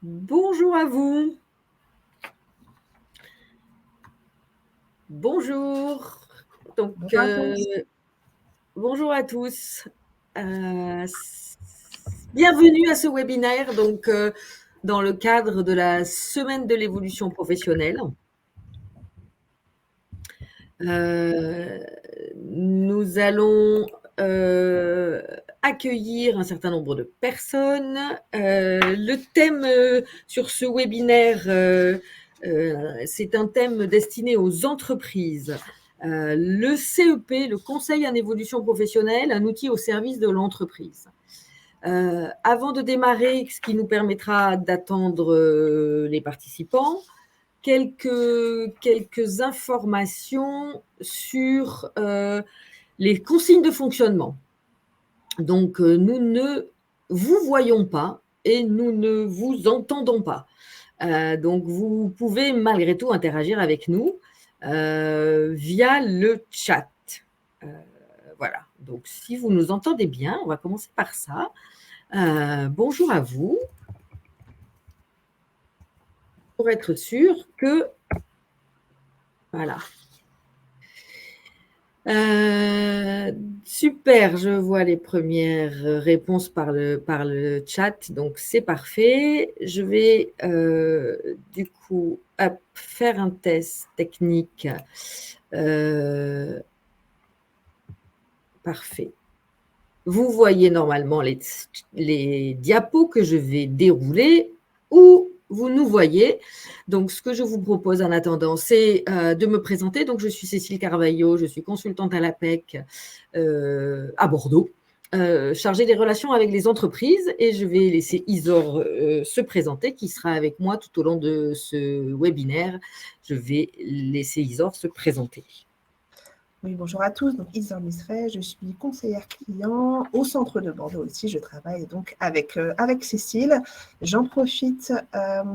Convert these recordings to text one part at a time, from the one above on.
Bonjour à vous. Bonjour. Donc, Bonjour à tous. bonjour à tous. S Bienvenue à ce webinaire, donc, dans le cadre de la semaine de l'évolution professionnelle. Nous allons, accueillir un certain nombre de personnes. Le thème, sur ce webinaire, c'est un thème destiné aux entreprises. Le CEP, le Conseil en évolution professionnelle, un outil au service de l'entreprise. Avant de démarrer, ce qui nous permettra d'attendre, les participants, quelques informations sur les consignes de fonctionnement. Donc, nous ne vous voyons pas et nous ne vous entendons pas. Donc, vous pouvez malgré tout interagir avec nous via le chat. Voilà. Donc, si vous nous entendez bien, on va commencer par ça. Bonjour à vous. Pour être sûr que... Voilà. Super, je vois les premières réponses par le chat, donc c'est parfait. Je vais du coup faire un test technique. Parfait. Vous voyez normalement les diapos que je vais dérouler ou vous nous voyez. Donc, ce que je vous propose en attendant, c'est de me présenter. Donc, je suis Cécile Carvalho, je suis consultante à l'APEC à Bordeaux, chargée des relations avec les entreprises, et je vais laisser Isor se présenter, qui sera avec moi tout au long de ce webinaire. Je vais laisser Isor se présenter. Oui, bonjour à tous. Donc, Isor Misret, je suis conseillère client au centre de Bordeaux aussi. Je travaille donc avec Cécile. J'en profite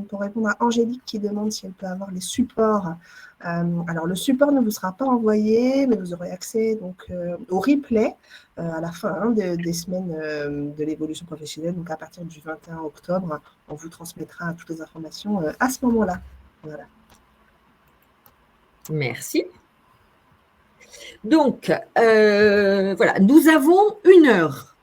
pour répondre à Angélique qui demande si elle peut avoir les supports. Alors, le support ne vous sera pas envoyé, mais vous aurez accès donc, au replay à la fin des semaines de l'évolution professionnelle. Donc, à partir du 21 octobre, on vous transmettra toutes les informations à ce moment-là. Voilà. Merci. Donc, voilà, nous avons 1 heure,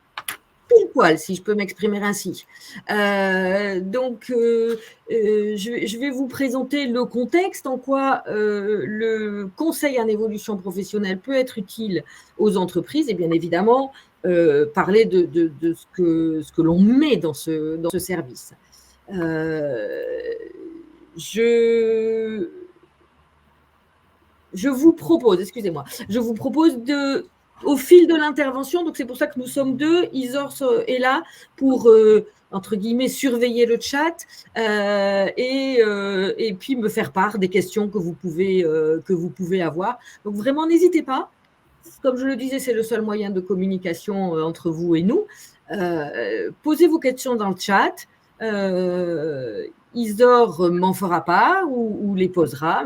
pile poil, si je peux m'exprimer ainsi. Donc, je vais vous présenter le contexte, en quoi le conseil en évolution professionnelle peut être utile aux entreprises, et bien évidemment, parler de ce que l'on met dans ce service. Je vous propose, excusez-moi, au fil de l'intervention, donc c'est pour ça que nous sommes 2, Isor est là pour, entre guillemets, surveiller le chat et puis me faire part des questions que vous pouvez avoir. Donc vraiment, n'hésitez pas. Comme je le disais, c'est le seul moyen de communication entre vous et nous. Posez vos questions dans le chat. Isor m'en fera part ou me les posera.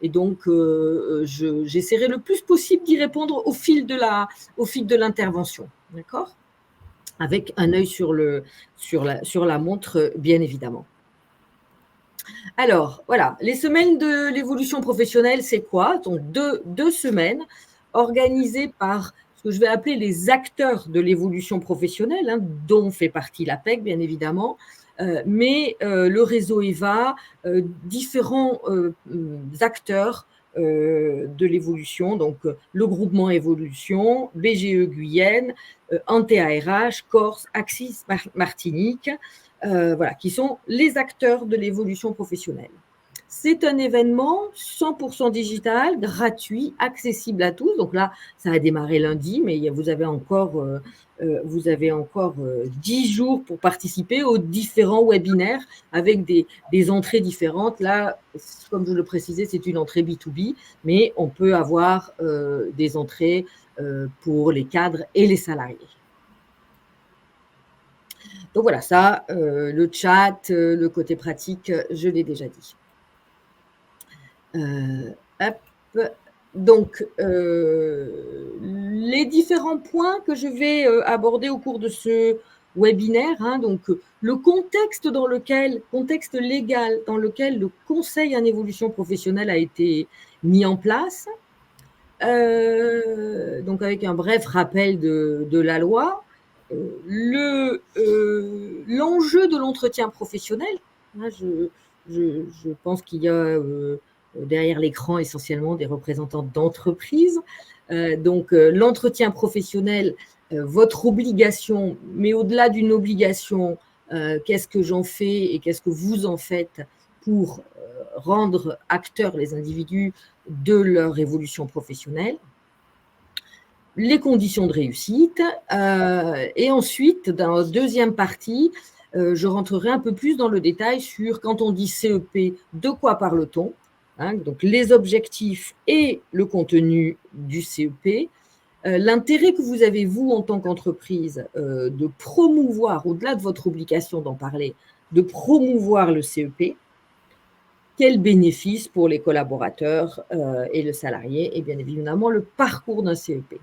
Et donc, j'essaierai le plus possible d'y répondre au fil de l'intervention. D'accord ? Avec un œil sur la montre, bien évidemment. Alors, voilà, les semaines de l'évolution professionnelle, c'est quoi ? Donc, deux semaines organisées par ce que je vais appeler les acteurs de l'évolution professionnelle, hein, dont fait partie l'APEC, bien évidemment, mais le réseau EVA, différents acteurs de l'évolution, donc le groupement Évolution, BGE Guyenne, Ante-ARH, Corse, Axis Martinique, voilà, qui sont les acteurs de l'évolution professionnelle. C'est un événement 100% digital, gratuit, accessible à tous. Donc là, ça a démarré lundi, mais vous avez encore 10 jours pour participer aux différents webinaires avec des entrées différentes. Là, comme je le précisais, c'est une entrée B2B, mais on peut avoir des entrées pour les cadres et les salariés. Donc voilà, ça, le chat, le côté pratique, je l'ai déjà dit. Hop. Donc, les différents points que je vais aborder au cours de ce webinaire, hein, donc le contexte légal dans lequel le conseil en évolution professionnelle a été mis en place, donc avec un bref rappel de la loi, l'enjeu de l'entretien professionnel, hein, je pense qu'il y a derrière l'écran essentiellement des représentants d'entreprises. Donc l'entretien professionnel, votre obligation, mais au-delà d'une obligation, qu'est-ce que j'en fais et qu'est-ce que vous en faites pour rendre acteurs les individus de leur évolution professionnelle, les conditions de réussite, et ensuite, dans la deuxième partie, je rentrerai un peu plus dans le détail sur, quand on dit CEP, de quoi parle-t-on, hein, donc les objectifs et le contenu du CEP, l'intérêt que vous avez, vous, en tant qu'entreprise, de promouvoir, au-delà de votre obligation d'en parler, de promouvoir le CEP, quels bénéfices pour les collaborateurs et le salarié, et bien évidemment le parcours d'un CEP.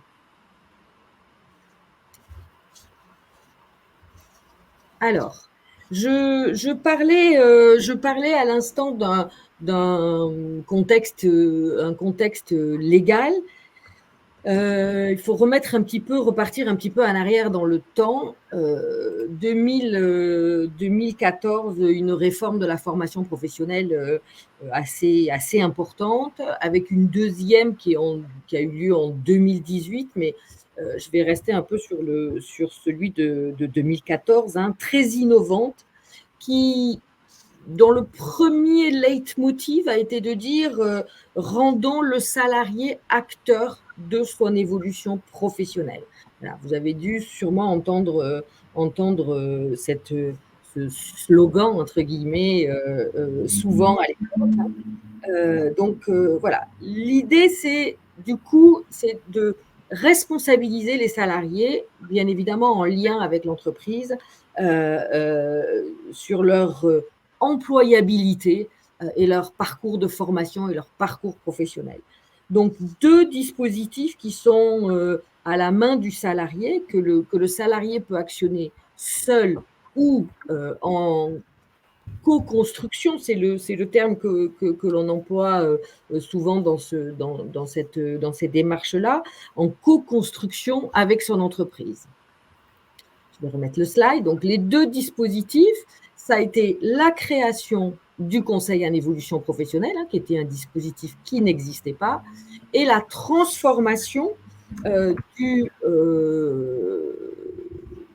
Alors, je parlais à l'instant d'un contexte, un contexte légal. Il faut repartir un petit peu en arrière dans le temps. 2014, une réforme de la formation professionnelle assez importante, avec une deuxième qui a eu lieu en 2018, mais je vais rester un peu sur celui de 2014, hein, très innovante, dont le premier leitmotiv a été de dire rendons le salarié acteur de son évolution professionnelle. Voilà, vous avez dû sûrement entendre ce slogan, entre guillemets, souvent à l'époque. Donc voilà, l'idée c'est de responsabiliser les salariés, bien évidemment en lien avec l'entreprise, sur leur employabilité et leur parcours de formation et leur parcours professionnel. Donc, deux dispositifs qui sont à la main du salarié, que le salarié peut actionner seul ou en co-construction, c'est le terme que l'on emploie souvent dans ces démarches-là, en co-construction avec son entreprise. Je vais remettre le slide. Donc, les deux dispositifs, ça a été la création du conseil en évolution professionnelle, hein, qui était un dispositif qui n'existait pas, et la transformation du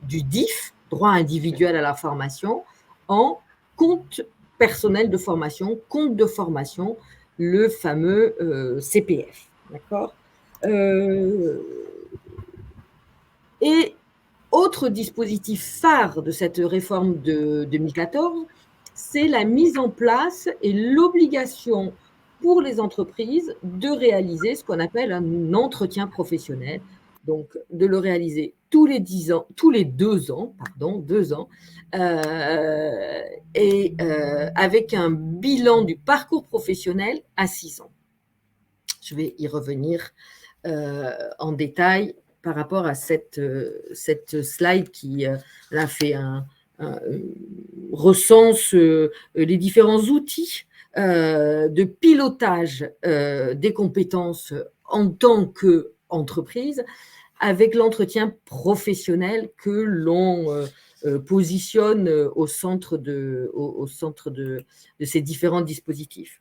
DIF, droit individuel à la formation, en compte personnel de formation, compte de formation, le fameux CPF. D'accord ? Et autre dispositif phare de cette réforme de 2014, c'est la mise en place et l'obligation pour les entreprises de réaliser ce qu'on appelle un entretien professionnel, donc de le réaliser tous les 2 ans, et avec un bilan du parcours professionnel à 6 ans. Je vais y revenir en détail par rapport à cette slide qui recense les différents outils de pilotage des compétences en tant qu'entreprise, avec l'entretien professionnel que l'on positionne au centre de ces différents dispositifs.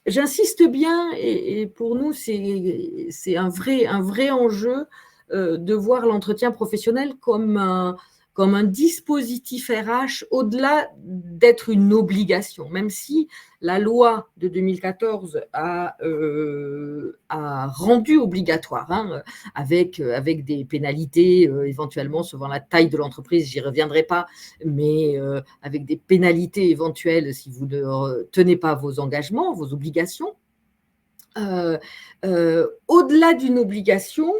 J'insiste bien, et pour nous, c'est un vrai enjeu de voir l'entretien professionnel comme un dispositif RH au-delà d'être une obligation, même si la loi de 2014 a rendu obligatoire, hein, avec des pénalités éventuellement selon la taille de l'entreprise, j'y reviendrai pas, mais avec des pénalités éventuelles si vous ne tenez pas vos engagements, vos obligations. Au-delà d'une obligation,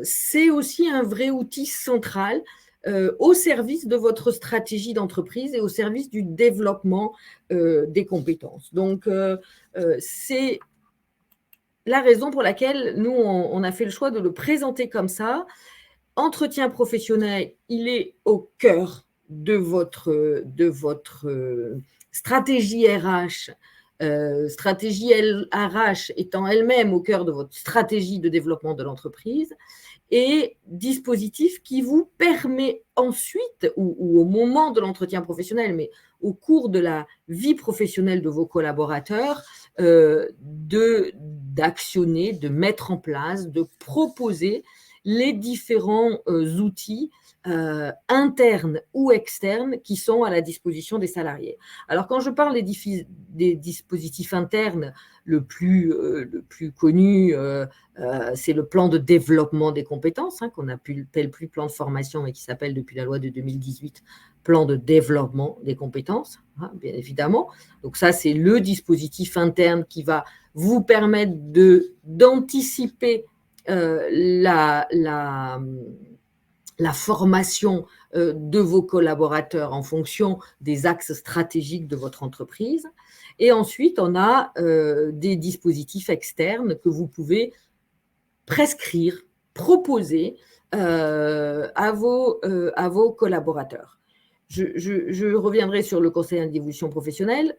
c'est aussi un vrai outil central au service de votre stratégie d'entreprise et au service du développement des compétences. Donc, c'est la raison pour laquelle nous, on a fait le choix de le présenter comme ça. Entretien professionnel, il est au cœur de votre stratégie RH. Stratégie RH étant elle-même au cœur de votre stratégie de développement de l'entreprise, et dispositif qui vous permet ensuite, ou au moment de l'entretien professionnel, mais au cours de la vie professionnelle de vos collaborateurs, d'actionner, de mettre en place, de proposer les différents outils internes ou externes qui sont à la disposition des salariés. Alors, quand je parle des dispositifs internes, le plus connu, c'est le plan de développement des compétences, qu'on n'appelle plus plan de formation, mais qui s'appelle depuis la loi de 2018 plan de développement des compétences, bien évidemment. Donc ça, c'est le dispositif interne qui va vous permettre d'anticiper la formation de vos collaborateurs en fonction des axes stratégiques de votre entreprise. Et ensuite, on a des dispositifs externes que vous pouvez prescrire, proposer à vos collaborateurs. Je reviendrai sur le conseil en évolution professionnelle.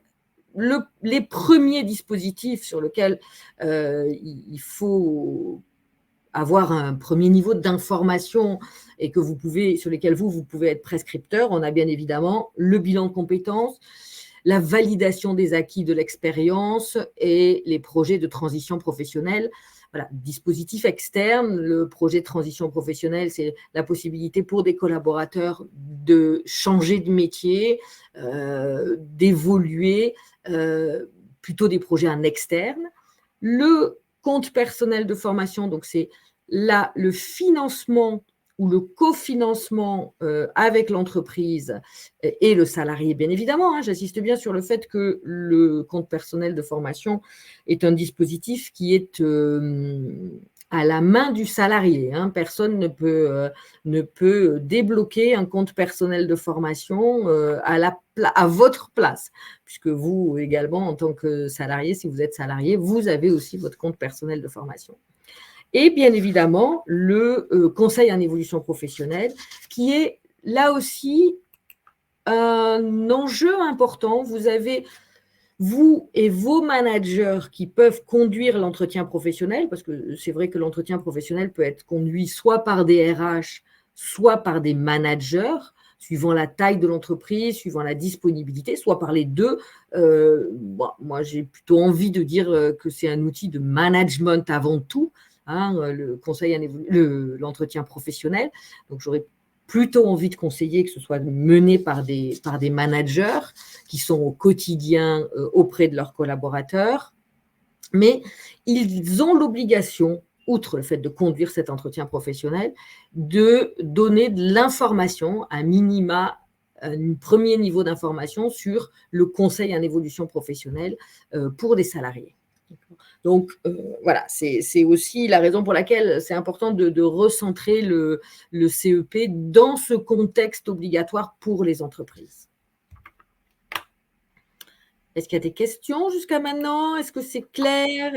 Les premiers dispositifs sur lesquels il faut avoir un premier niveau d'information et sur lesquels vous pouvez être prescripteur, on a bien évidemment le bilan de compétences, la validation des acquis de l'expérience et les projets de transition professionnelle. Voilà, dispositif externe, le projet de transition professionnelle, c'est la possibilité pour des collaborateurs de changer de métier, d'évoluer, plutôt des projets en externe. Le compte personnel de formation, donc c'est le financement ou le cofinancement avec l'entreprise et le salarié, bien évidemment. J'insiste bien sur le fait que le compte personnel de formation est un dispositif qui est à la main du salarié. Personne ne peut débloquer un compte personnel de formation à votre place, puisque vous également, en tant que salarié, si vous êtes salarié, vous avez aussi votre compte personnel de formation. Et bien évidemment, le conseil en évolution professionnelle, qui est là aussi un enjeu important. Vous avez, vous et vos managers qui peuvent conduire l'entretien professionnel, parce que c'est vrai que l'entretien professionnel peut être conduit soit par des RH, soit par des managers, suivant la taille de l'entreprise, suivant la disponibilité, soit par les deux. Moi, j'ai plutôt envie de dire que c'est un outil de management avant tout, le conseil, l'entretien professionnel. Donc, j'aurais plutôt envie de conseiller que ce soit mené par des managers qui sont au quotidien auprès de leurs collaborateurs. Mais ils ont l'obligation, outre le fait de conduire cet entretien professionnel, de donner de l'information, un minima, un premier niveau d'information sur le conseil en évolution professionnelle pour les salariés. Donc, voilà, c'est aussi la raison pour laquelle c'est important de recentrer le CEP dans ce contexte obligatoire pour les entreprises. Est-ce qu'il y a des questions jusqu'à maintenant? Est-ce que c'est clair?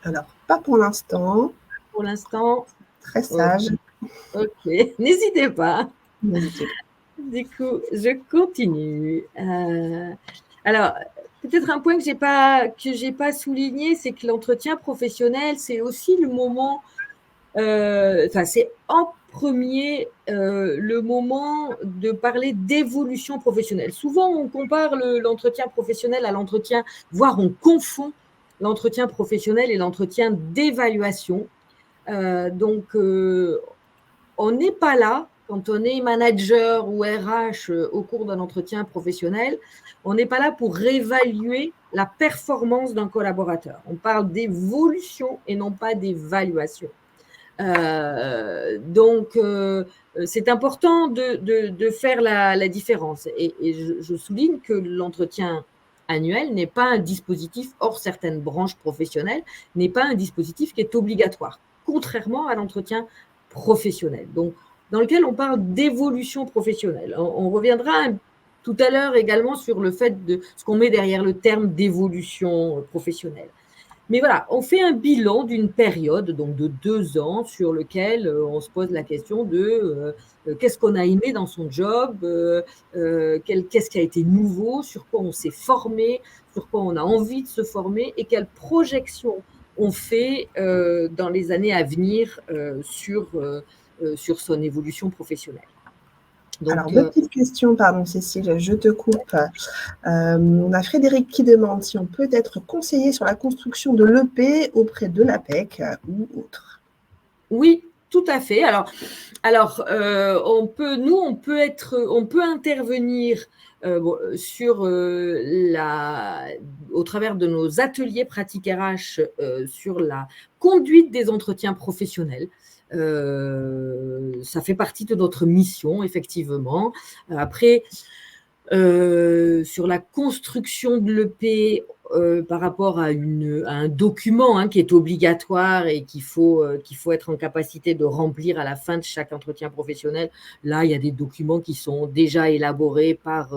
Alors, pas pour l'instant. Pour l'instant. Très sage. Ok, n'hésitez pas. N'hésitez pas. Du coup, je continue. Alors, peut-être un point que j'ai pas souligné, c'est que l'entretien professionnel, c'est aussi le moment, c'est en premier le moment de parler d'évolution professionnelle. Souvent, on compare l'entretien professionnel à l'entretien, voire on confond l'entretien professionnel et l'entretien d'évaluation. Donc, on n'est pas là. Quand on est manager ou RH au cours d'un entretien professionnel, on n'est pas là pour réévaluer la performance d'un collaborateur. On parle d'évolution et non pas d'évaluation. Donc, c'est important de faire la différence. Et je souligne que l'entretien annuel n'est pas un dispositif, hors certaines branches professionnelles, n'est pas un dispositif qui est obligatoire, contrairement à l'entretien professionnel. Donc, dans lequel on parle d'évolution professionnelle. On reviendra tout à l'heure également sur le fait de ce qu'on met derrière le terme d'évolution professionnelle. Mais voilà, on fait un bilan d'une période, donc de 2 ans, sur lequel on se pose la question de qu'est-ce qu'on a aimé dans son job, qu'est-ce qui a été nouveau, sur quoi on s'est formé, sur quoi on a envie de se former et quelles projections on fait dans les années à venir sur son évolution professionnelle. Donc, alors, deux petites questions, pardon Cécile, je te coupe. On a Frédéric qui demande si on peut être conseillé sur la construction de l'EP auprès de l'APEC ou autre. Oui, tout à fait. Alors, on peut intervenir au travers de nos ateliers pratiques RH sur la conduite des entretiens professionnels. Ça fait partie de notre mission, effectivement. Après, sur la construction de l'EP par rapport à un document qui est obligatoire et qu'il faut être en capacité de remplir à la fin de chaque entretien professionnel. Là, il y a des documents qui sont déjà élaborés par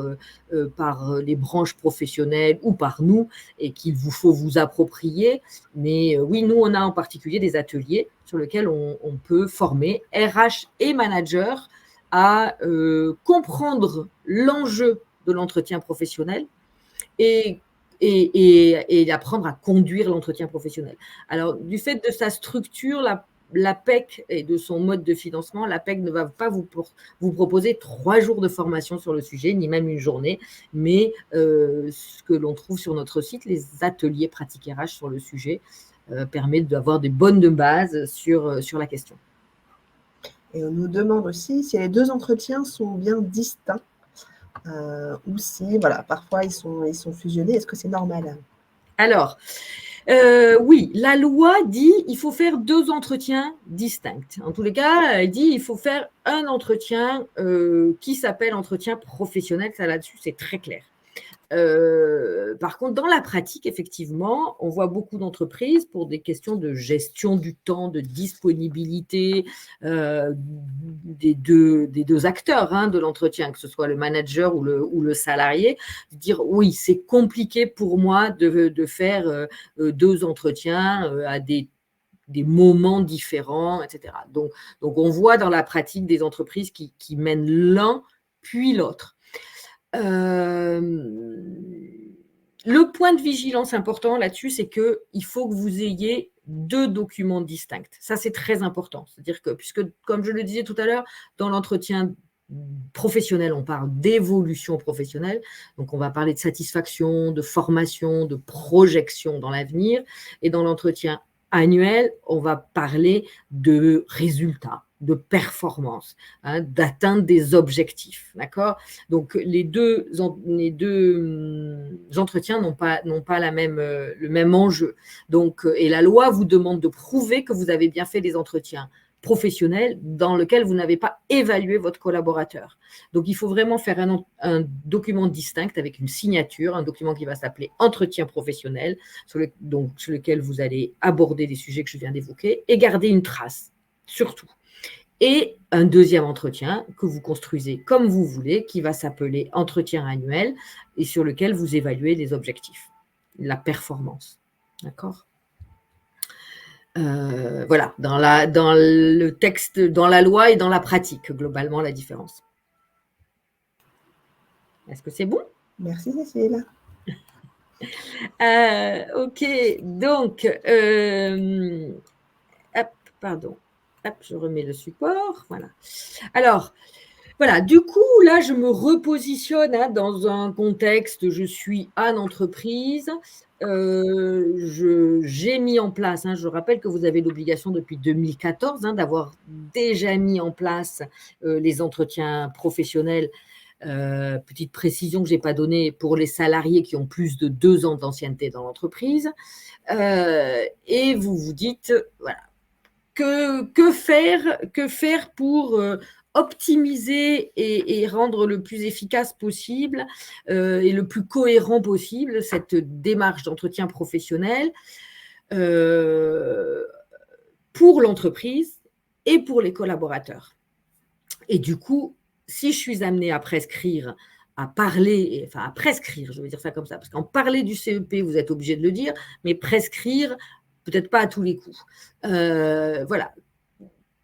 les branches professionnelles ou par nous et qu'il vous faut vous approprier. Mais oui, nous, on a en particulier des ateliers sur lesquels on peut former RH et managers à comprendre l'enjeu de l'entretien professionnel et apprendre à conduire l'entretien professionnel. Alors, du fait de sa structure, l'APEC et de son mode de financement, l'APEC ne va pas vous proposer 3 jours de formation sur le sujet, ni même une journée, mais ce que l'on trouve sur notre site, les ateliers pratiques RH sur le sujet, permettent d'avoir des bonnes bases sur la question. Et on nous demande aussi si les 2 entretiens sont bien distincts ou si, voilà, parfois ils sont fusionnés. Est-ce que c'est normal? Alors, oui, la loi dit il faut faire 2 entretiens distincts. En tous les cas, elle dit il faut faire un entretien qui s'appelle entretien professionnel. Ça, là-dessus, c'est très clair. Par contre, dans la pratique, effectivement, on voit beaucoup d'entreprises pour des questions de gestion du temps, de disponibilité des deux acteurs de l'entretien, que ce soit le manager ou le salarié, dire oui, c'est compliqué pour moi de faire 2 entretiens à des moments différents, etc. Donc, on voit dans la pratique des entreprises qui mènent l'un puis l'autre. Le point de vigilance important là-dessus, c'est qu'il faut que vous ayez 2 documents distincts. Ça, c'est très important. C'est-à-dire que, puisque, comme je le disais tout à l'heure, dans l'entretien professionnel, on parle d'évolution professionnelle. Donc, on va parler de satisfaction, de formation, de projection dans l'avenir. Et dans l'entretien annuel, on va parler de résultats, de performance, d'atteindre des objectifs, d'accord? Donc, les deux entretiens n'ont pas le même enjeu. Donc, et la loi vous demande de prouver que vous avez bien fait des entretiens professionnels dans lesquels vous n'avez pas évalué votre collaborateur. Donc, il faut vraiment faire un document distinct avec une signature, un document qui va s'appeler entretien professionnel, sur lequel vous allez aborder des sujets que je viens d'évoquer et garder une trace, surtout. Et un deuxième entretien que vous construisez comme vous voulez, qui va s'appeler entretien annuel et sur lequel vous évaluez les objectifs, la performance. D'accord ? Voilà, dans le texte, dans la loi et dans la pratique, globalement, la différence. Est-ce que c'est bon ? Merci Cécile. Ok, donc, pardon. Hop, je remets le support. Voilà. Alors, voilà, du coup, là, je me repositionne dans un contexte, je suis en entreprise, j'ai mis en place, je rappelle que vous avez l'obligation depuis 2014 d'avoir déjà mis en place les entretiens professionnels. Petite précision que je n'ai pas donnée pour les salariés qui ont plus de 2 ans d'ancienneté dans l'entreprise. Et vous vous dites, voilà, que faire pour optimiser et rendre le plus efficace possible et le plus cohérent possible cette démarche d'entretien professionnel pour l'entreprise et pour les collaborateurs. Et du coup, si je suis amenée à prescrire, à parler, enfin à prescrire, je vais dire ça comme ça, parce qu'en parler du CEP, vous êtes obligé de le dire, mais prescrire, peut-être pas à tous les coups. Voilà.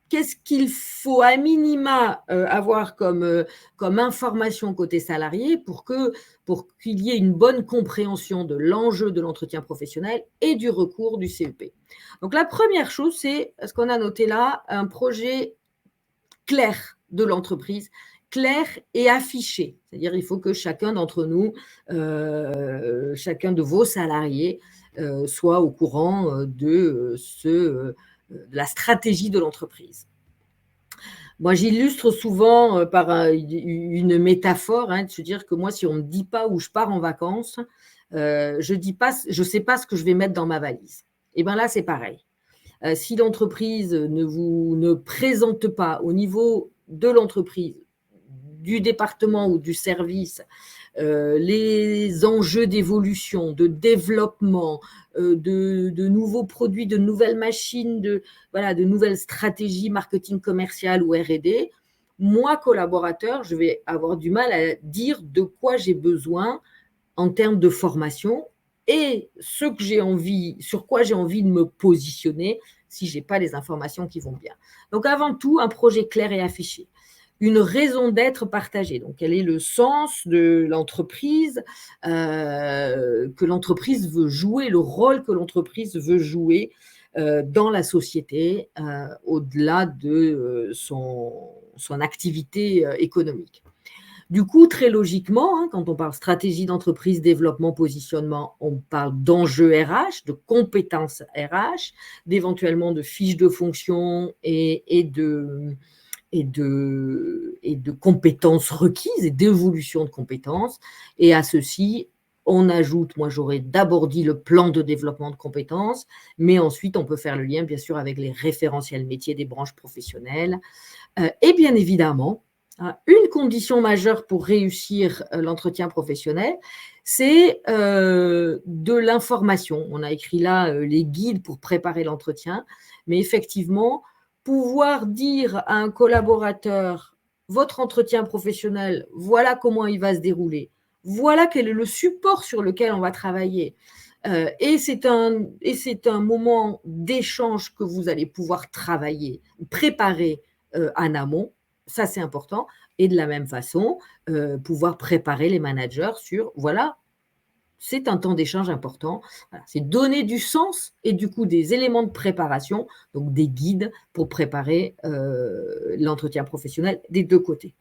Qu'est-ce qu'il faut à minima avoir comme information côté salarié pour qu'il y ait une bonne compréhension de l'enjeu de l'entretien professionnel et du recours du CEP. Donc la première chose, c'est ce qu'on a noté là, un projet clair de l'entreprise, clair et affiché. C'est-à-dire il faut que chacun d'entre nous, chacun de vos salariés, soit au courant de la stratégie de l'entreprise. Moi, j'illustre souvent par une métaphore, de se dire que moi, si on ne me dit pas où je pars en vacances, je ne sais pas ce que je vais mettre dans ma valise. Et bien là, c'est pareil. Si l'entreprise ne vous présente pas au niveau de l'entreprise, du département ou du service, les enjeux d'évolution, de développement, de nouveaux produits, de nouvelles machines, de nouvelles stratégies marketing commercial ou R&D, moi, collaborateur, je vais avoir du mal à dire de quoi j'ai besoin en termes de formation et sur quoi j'ai envie de me positionner si je n'ai pas les informations qui vont bien. Donc, avant tout, un projet clair et affiché. Une raison d'être partagée. Donc, quel est le sens de l'entreprise que l'entreprise veut jouer, le rôle que l'entreprise veut jouer dans la société au-delà de son activité économique. Du coup, très logiquement, quand on parle stratégie d'entreprise, développement, positionnement, on parle d'enjeux RH, de compétences RH, d'éventuellement de fiches de fonction et de compétences requises et d'évolution de compétences. Et à ceci, on ajoute, moi j'aurais d'abord dit le plan de développement de compétences, mais ensuite on peut faire le lien bien sûr avec les référentiels métiers des branches professionnelles. Et bien évidemment, une condition majeure pour réussir l'entretien professionnel, c'est de l'information. On a écrit là les guides pour préparer l'entretien, mais effectivement, pouvoir dire à un collaborateur, votre entretien professionnel, voilà comment il va se dérouler, voilà quel est le support sur lequel on va travailler. Et c'est un moment d'échange que vous allez pouvoir travailler, préparer en amont, ça c'est important, et de la même façon, pouvoir préparer les managers sur, voilà, c'est un temps d'échange important, voilà, c'est donner du sens et du coup des éléments de préparation, donc des guides pour préparer l'entretien professionnel des deux côtés.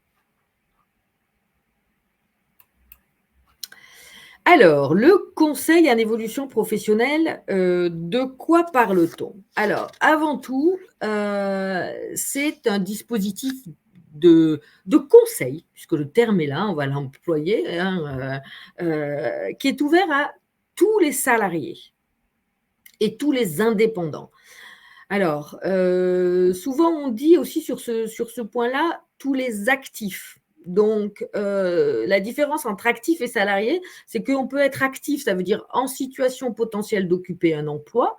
Alors, le conseil en évolution professionnelle, de quoi parle-t-on? Alors, avant tout, c'est un dispositif de conseil, puisque le terme est là, on va l'employer, qui est ouvert à tous les salariés et tous les indépendants. Alors, souvent on dit aussi sur ce point-là, tous les actifs. Donc, la différence entre actif et salarié, c'est qu'on peut être actif, ça veut dire en situation potentielle d'occuper un emploi,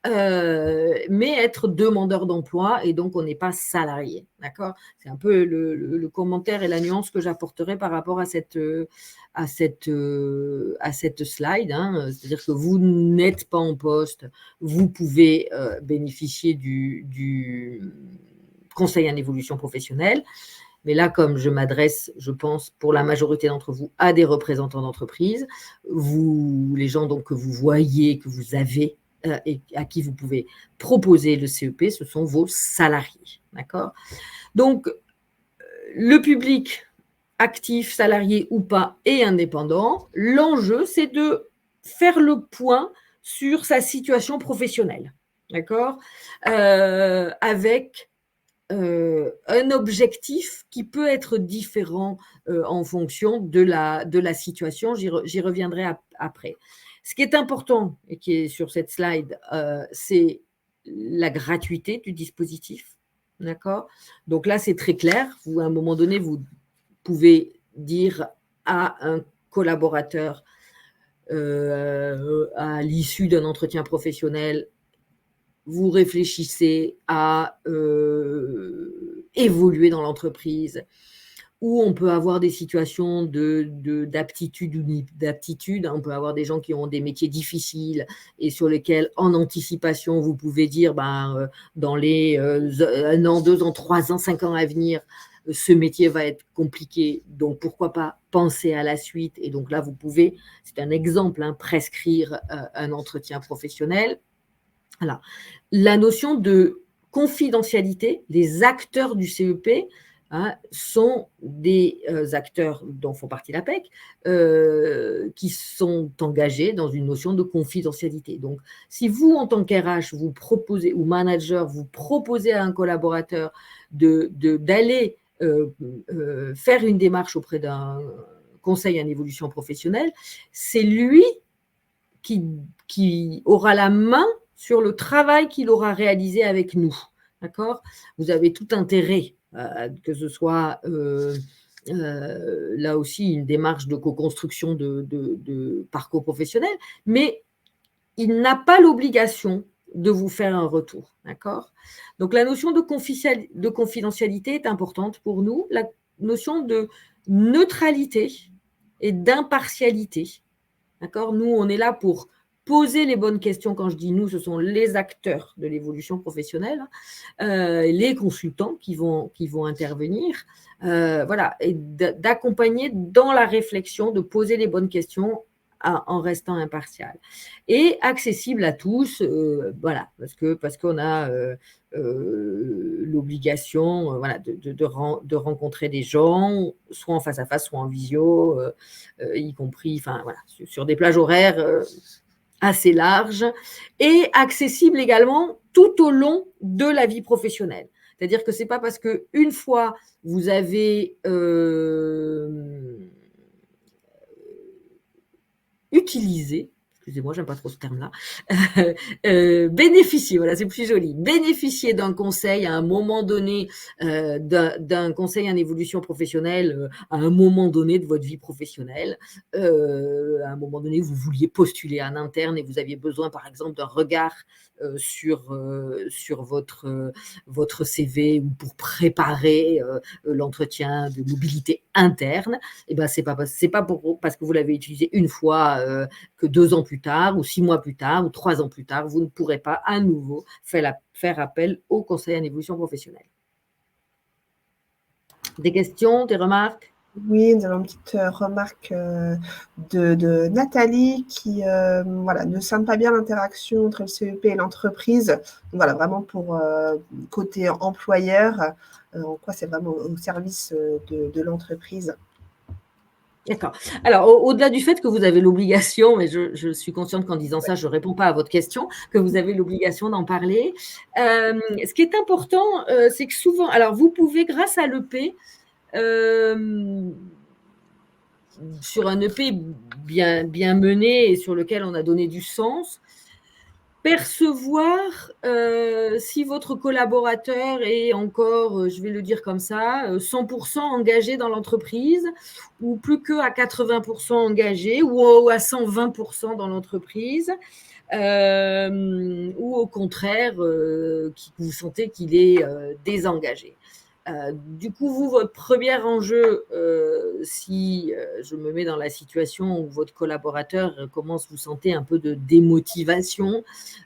mais être demandeur d'emploi et donc on n'est pas salarié. D'accord ? C'est un peu le commentaire et la nuance que j'apporterai par rapport à cette slide. C'est-à-dire que vous n'êtes pas en poste, vous pouvez bénéficier du conseil en évolution professionnelle. Mais là, comme je m'adresse, je pense, pour la majorité d'entre vous, à des représentants d'entreprise, les gens donc, que vous voyez, que vous avez et à qui vous pouvez proposer le CEP, ce sont vos salariés. D'accord ? Donc, le public actif, salarié ou pas, et indépendant, l'enjeu, c'est de faire le point sur sa situation professionnelle. D'accord ? Avec un objectif qui peut être différent en fonction de la situation. J'y reviendrai après. Ce qui est important et qui est sur cette slide, c'est la gratuité du dispositif. D'accord ? Donc là, c'est très clair. Vous, à un moment donné, vous pouvez dire à un collaborateur à l'issue d'un entretien professionnel, vous réfléchissez à évoluer dans l'entreprise, où on peut avoir des situations d'aptitude ou d'aptitude. On peut avoir des gens qui ont des métiers difficiles et sur lesquels, en anticipation, vous pouvez dire, dans les 1 an, 2 ans, 3 ans, 5 ans à venir, ce métier va être compliqué, donc pourquoi pas penser à la suite. Et donc là, vous pouvez, c'est un exemple, prescrire un entretien professionnel. Voilà. La notion de confidentialité, les acteurs du CEP sont des acteurs dont font partie l'APEC, qui sont engagés dans une notion de confidentialité. Donc, si vous, en tant qu'RH, vous proposez, ou manager, vous proposez à un collaborateur d'aller faire une démarche auprès d'un conseil en évolution professionnelle, c'est lui qui aura la main sur le travail qu'il aura réalisé avec nous. D'accord ? Vous avez tout intérêt, que ce soit là aussi une démarche de co-construction de parcours professionnel, mais il n'a pas l'obligation de vous faire un retour. D'accord ? Donc la notion de confidentialité est importante pour nous, la notion de neutralité et d'impartialité. D'accord ? Nous, on est là pour poser les bonnes questions. Quand je dis nous, ce sont les acteurs de l'évolution professionnelle, les consultants qui vont intervenir, voilà, et d'accompagner dans la réflexion, de poser les bonnes questions en restant impartial et accessible à tous, voilà, parce qu'on a l'obligation, voilà, de rencontrer des gens, soit en face à face, soit en visio, y compris, enfin voilà, sur des plages horaires assez larges, et accessible également tout au long de la vie professionnelle. C'est-à-dire que c'est pas parce qu'une fois vous avez utilisé, excusez-moi, j'aime pas trop ce terme-là, bénéficier, voilà, c'est plus joli, bénéficier d'un conseil à un moment donné, d'un conseil en évolution professionnelle, à un moment donné de votre vie professionnelle, à un moment donné, vous vouliez postuler en interne et vous aviez besoin, par exemple, d'un regard sur votre CV ou pour préparer l'entretien de mobilité interne, et ben c'est pas parce que vous l'avez utilisé une fois que 2 ans plus tard ou 6 mois plus tard ou 3 ans plus tard, vous ne pourrez pas à nouveau faire appel au conseil en évolution professionnelle. Des questions, des remarques ? Oui, nous avons une petite remarque de Nathalie qui voilà, ne sent pas bien l'interaction entre le CEP et l'entreprise. Donc, voilà, vraiment pour côté employeur, en quoi c'est vraiment au service de l'entreprise. D'accord. Alors, au-delà du fait que vous avez l'obligation, mais je suis consciente qu'en disant ça, je ne réponds pas à votre question, que vous avez l'obligation d'en parler. Ce qui est important, c'est que souvent, alors vous pouvez, grâce à l'EP, sur un EP bien mené et sur lequel on a donné du sens, percevoir si votre collaborateur est encore, je vais le dire comme ça, 100% engagé dans l'entreprise ou plus qu'à 80% engagé ou à 120% dans l'entreprise, ou au contraire, vous sentez qu'il est désengagé. Du coup, vous, votre premier enjeu, si je me mets dans la situation où votre collaborateur commence, vous sentez un peu de démotivation,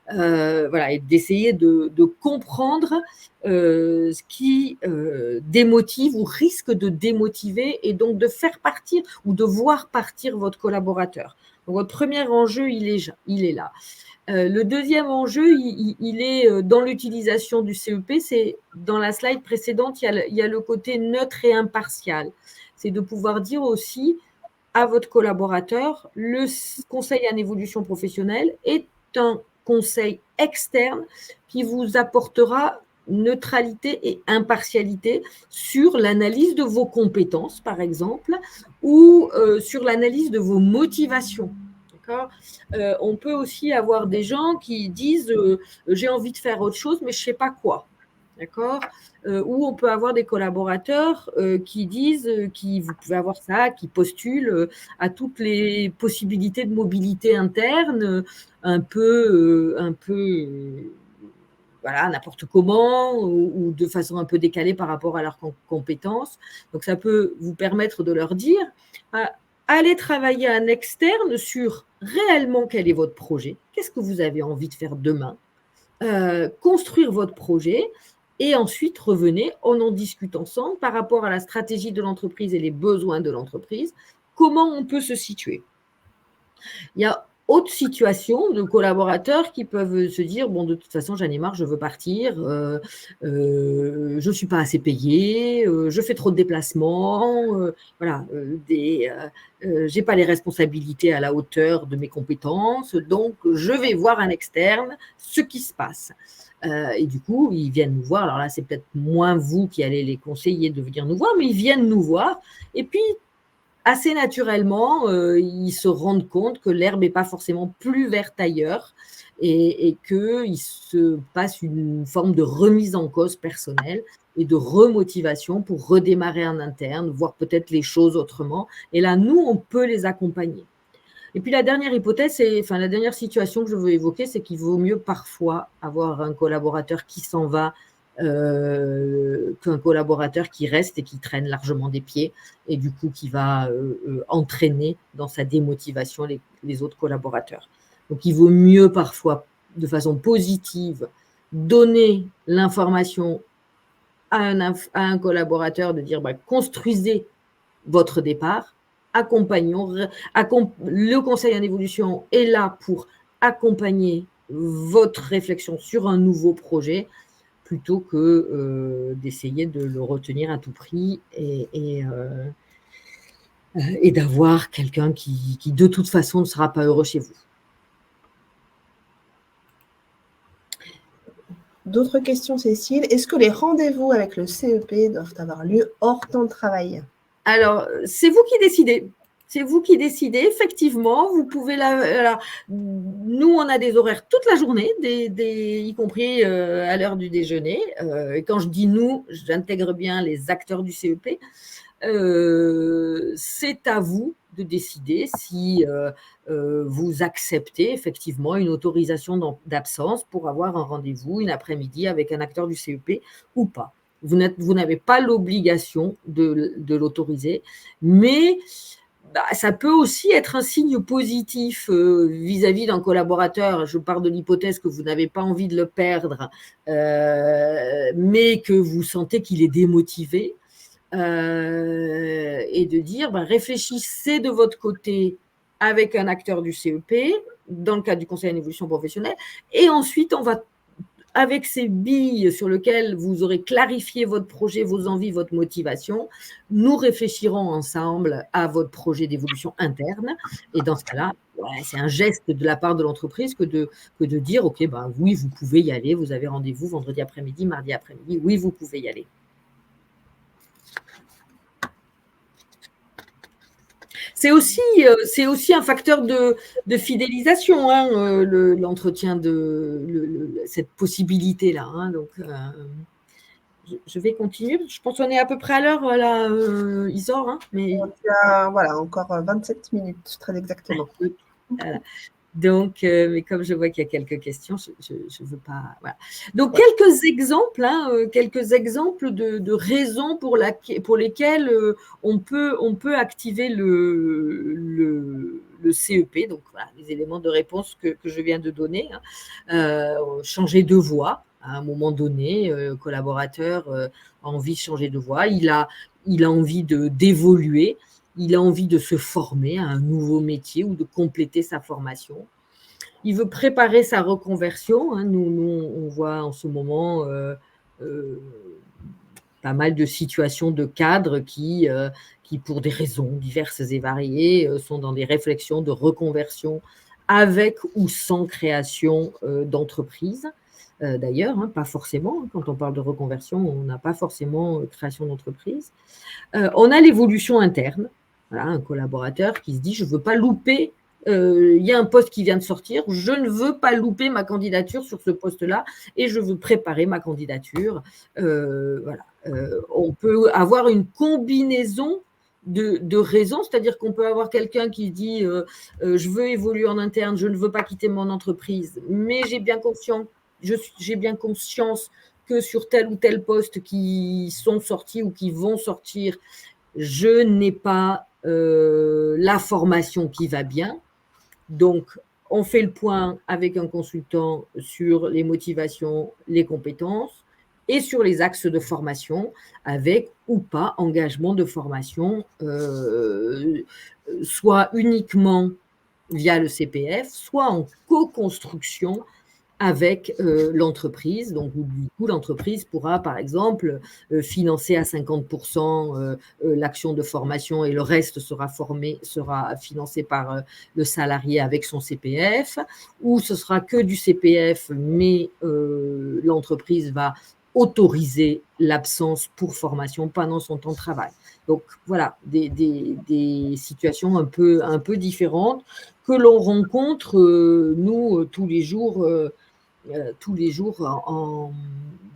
voilà, et d'essayer de comprendre ce qui démotive ou risque de démotiver et donc de faire partir ou de voir partir votre collaborateur. Donc, votre premier enjeu, il est là. Le deuxième enjeu, il est dans l'utilisation du CEP, c'est dans la slide précédente, il y a le côté neutre et impartial. C'est de pouvoir dire aussi à votre collaborateur, le conseil en évolution professionnelle est un conseil externe qui vous apportera neutralité et impartialité sur l'analyse de vos compétences, par exemple, ou sur l'analyse de vos motivations. On peut aussi avoir des gens qui disent j'ai envie de faire autre chose, mais je ne sais pas quoi. D'accord ? Ou on peut avoir des collaborateurs qui disent, vous pouvez avoir ça, qui postulent à toutes les possibilités de mobilité interne, un peu voilà, n'importe comment ou de façon un peu décalée par rapport à leurs compétences. Donc, ça peut vous permettre de leur dire allez travailler en externe sur réellement quel est votre projet, qu'est-ce que vous avez envie de faire demain, construire votre projet et ensuite revenez, on en discute ensemble par rapport à la stratégie de l'entreprise et les besoins de l'entreprise, comment on peut se situer. Il y a autre situation de collaborateurs qui peuvent se dire bon, de toute façon, j'en ai marre, je veux partir, je ne suis pas assez payé, je fais trop de déplacements, voilà, j'ai pas les responsabilités à la hauteur de mes compétences, donc je vais voir un externe ce qui se passe. Et du coup, ils viennent nous voir. Alors là, c'est peut-être moins vous qui allez les conseiller de venir nous voir, mais ils viennent nous voir. Et puis, assez naturellement, ils se rendent compte que l'herbe n'est pas forcément plus verte ailleurs et qu'il se passe une forme de remise en cause personnelle et de remotivation pour redémarrer en interne, voir peut-être les choses autrement. Et là, nous, on peut les accompagner. Et puis la dernière hypothèse, la dernière situation que je veux évoquer, c'est qu'il vaut mieux parfois avoir un collaborateur qui s'en va qu'un collaborateur qui reste et qui traîne largement des pieds et du coup qui va entraîner dans sa démotivation les autres collaborateurs. Donc il vaut mieux parfois de façon positive donner l'information à un collaborateur de dire construisez votre départ, accompagnons. Le conseil en évolution est là pour accompagner votre réflexion sur un nouveau projet plutôt que d'essayer de le retenir à tout prix et d'avoir quelqu'un qui de toute façon ne sera pas heureux chez vous. D'autres questions, Cécile. Est-ce que les rendez-vous avec le CEP doivent avoir lieu hors temps de travail? Alors, c'est vous qui décidez. C'est vous qui décidez, effectivement, vous pouvez nous, on a des horaires toute la journée, y compris à l'heure du déjeuner. Et quand je dis nous, j'intègre bien les acteurs du CEP. C'est à vous de décider si vous acceptez effectivement une autorisation d'absence pour avoir un rendez-vous une après-midi avec un acteur du CEP ou pas. Vous n'avez pas l'obligation de l'autoriser, mais ça peut aussi être un signe positif vis-à-vis d'un collaborateur. Je pars de l'hypothèse que vous n'avez pas envie de le perdre, mais que vous sentez qu'il est démotivé, et de dire réfléchissez de votre côté avec un acteur du CEP, dans le cadre du conseil en évolution professionnelle, et ensuite on va avec ces billes sur lesquelles vous aurez clarifié votre projet, vos envies, votre motivation, nous réfléchirons ensemble à votre projet d'évolution interne. Et dans ce cas-là, c'est un geste de la part de l'entreprise que de dire, OK, oui, vous pouvez y aller, vous avez rendez-vous vendredi après-midi, mardi après-midi, oui, vous pouvez y aller. C'est aussi un facteur de fidélisation, l'entretien cette possibilité-là. Donc, je vais continuer. Je pense qu'on est à peu près à l'heure, là, Isor. Mais... Voilà, encore 27 minutes, très exactement. Voilà. Donc, mais comme je vois qu'il y a quelques questions, je ne veux pas. Voilà. Donc, quelques exemples de raisons pour lesquelles on peut activer le CEP. Donc, voilà, les éléments de réponse que je viens de donner. Changer de voie. À un moment donné, le collaborateur a envie de changer de voie. Il a envie d'évoluer. Il a envie de se former à un nouveau métier ou de compléter sa formation. Il veut préparer sa reconversion. Nous, on voit en ce moment pas mal de situations de cadres qui, pour des raisons diverses et variées, sont dans des réflexions de reconversion avec ou sans création d'entreprise. D'ailleurs, pas forcément. Quand on parle de reconversion, on n'a pas forcément création d'entreprise. On a l'évolution interne. Voilà, un collaborateur qui se dit, je ne veux pas louper, il y a un poste qui vient de sortir, je ne veux pas louper ma candidature sur ce poste-là et je veux préparer ma candidature. Voilà. On peut avoir une combinaison de raisons, c'est-à-dire qu'on peut avoir quelqu'un qui dit je veux évoluer en interne, je ne veux pas quitter mon entreprise, mais j'ai bien conscience j'ai bien conscience que sur tel ou tel poste qui sont sortis ou qui vont sortir, je n'ai pas la formation qui va bien. Donc, on fait le point avec un consultant sur les motivations, les compétences et sur les axes de formation, avec ou pas engagement de formation, soit uniquement via le CPF, soit en co-construction avec l'entreprise. Donc, du coup, l'entreprise pourra, par exemple, financer à 50% l'action de formation et le reste sera financé par le salarié avec son CPF, ou ce sera que du CPF, mais l'entreprise va autoriser l'absence pour formation pendant son temps de travail. Donc, voilà, des situations un peu différentes que l'on rencontre, nous, tous les jours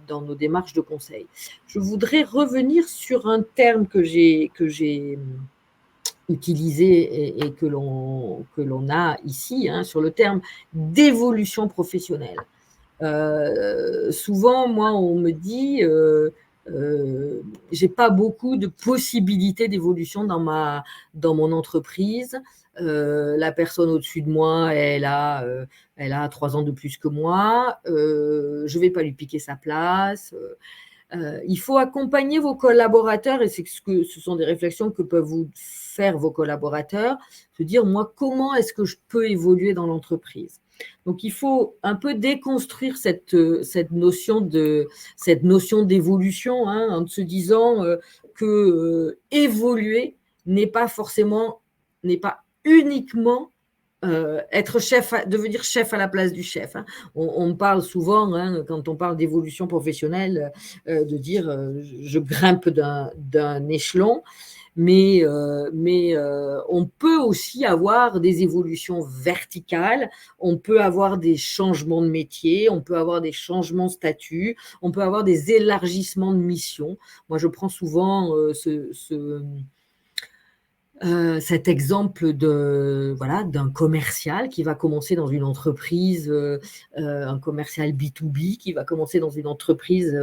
dans nos démarches de conseil. Je voudrais revenir sur un terme que j'ai utilisé et que l'on a ici, sur le terme d'évolution professionnelle. Souvent, moi, on me dit j'ai pas beaucoup de possibilités d'évolution dans mon entreprise. La personne au-dessus de moi, elle a 3 ans de plus que moi. Je vais pas lui piquer sa place. Il faut accompagner vos collaborateurs, et ce sont des réflexions que peuvent vous faire vos collaborateurs, se dire, moi, comment est-ce que je peux évoluer dans l'entreprise ? Donc, il faut un peu déconstruire cette notion d'évolution, en se disant que évoluer n'est pas uniquement devenir chef à la place du chef. On parle souvent, quand on parle d'évolution professionnelle, de dire je grimpe d'un échelon. Mais on peut aussi avoir des évolutions verticales, on peut avoir des changements de métier, on peut avoir des changements de statut, on peut avoir des élargissements de mission. Moi, je prends souvent cet exemple d'un commercial qui va commencer dans une entreprise, un commercial B2B qui va commencer dans une entreprise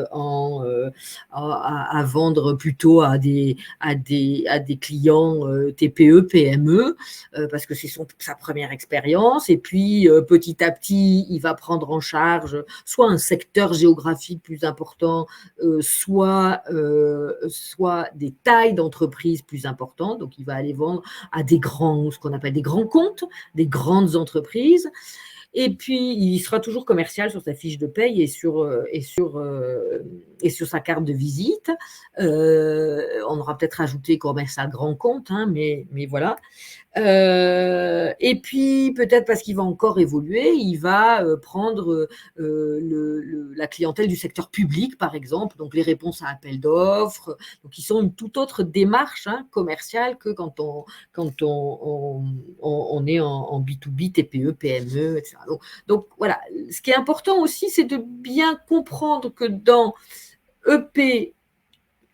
à vendre plutôt à des clients TPE, PME, parce que c'est sa première expérience. Et puis, petit à petit, il va prendre en charge soit un secteur géographique plus important, soit des tailles d'entreprises plus importantes. Donc, il va aller vendre à ce qu'on appelle des grands comptes, des grandes entreprises. Et puis, il sera toujours commercial sur sa fiche de paye et sur sa carte de visite. On aura peut-être ajouté commercial grand compte, mais voilà. Et puis, peut-être parce qu'il va encore évoluer, il va prendre la clientèle du secteur public, par exemple, donc les réponses à appel d'offres, donc qui sont une toute autre démarche commerciale que quand on est en B2B, TPE, PME, etc. Donc, voilà. Ce qui est important aussi, c'est de bien comprendre que dans EP